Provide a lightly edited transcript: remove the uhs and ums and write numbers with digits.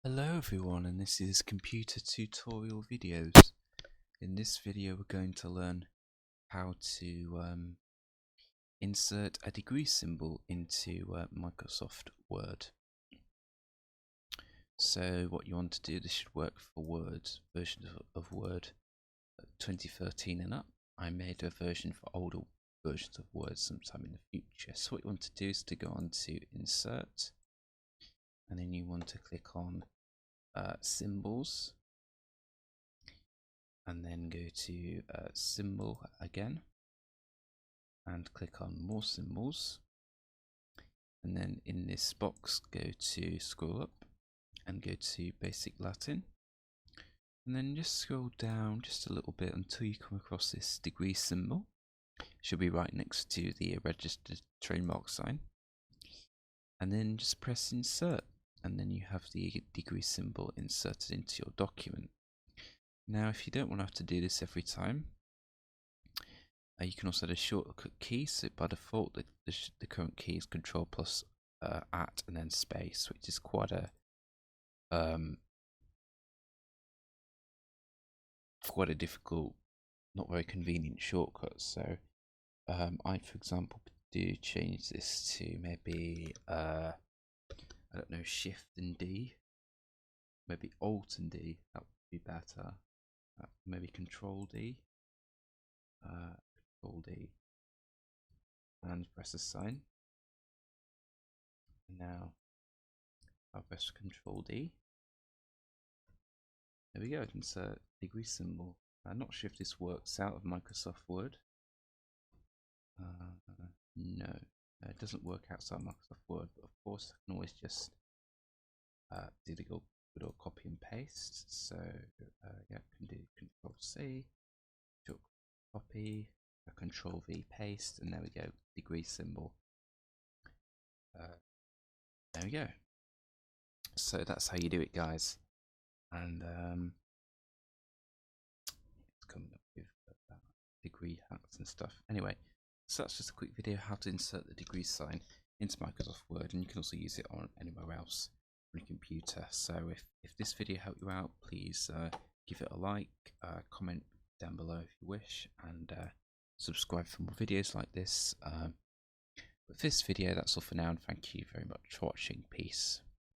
Hello everyone, and this is Computer Tutorial Videos. In this video we're going to learn how to insert a degree symbol into Microsoft Word. So what you want to do, this should work for Word, versions of Word 2013 and up. I made a version for older versions of Word sometime in the future. So what you want to do is to go on to Insert, and then you want to click on Symbols, and then go to Symbol again and click on More Symbols, and then in this box go to scroll up and go to Basic Latin, and then just scroll down just a little bit until you come across this degree symbol. It should be right next to the registered trademark sign, and then just press Insert, and then you have the degree symbol inserted into your document. Now if you don't want to have to do this every time, you can also add a shortcut key. So by default the current key is Control plus at and then space, which is quite a difficult, not very convenient shortcut. So I, for example, do change this to maybe I don't know, Shift and D, maybe Alt and D. That would be better. Maybe Control D, Control D, and press a sign. Now I'll press Control D. There we go, insert degree symbol. I'm not sure if this works out of Microsoft Word. No, it doesn't work outside Microsoft Word, but of course I can always just do the good old copy and paste. So yeah, I can do Control C, copy, Control V, paste, and there we go, degree symbol. There we go. So that's how you do it, guys. And it's coming up with degree hats and stuff. Anyway, so that's just a quick video how to insert the degree sign into Microsoft Word, and you can also use it on anywhere else on your computer. So if this video helped you out, please give it a like, comment down below if you wish, and subscribe for more videos like this. With this video, that's all for now, and thank you very much for watching. Peace.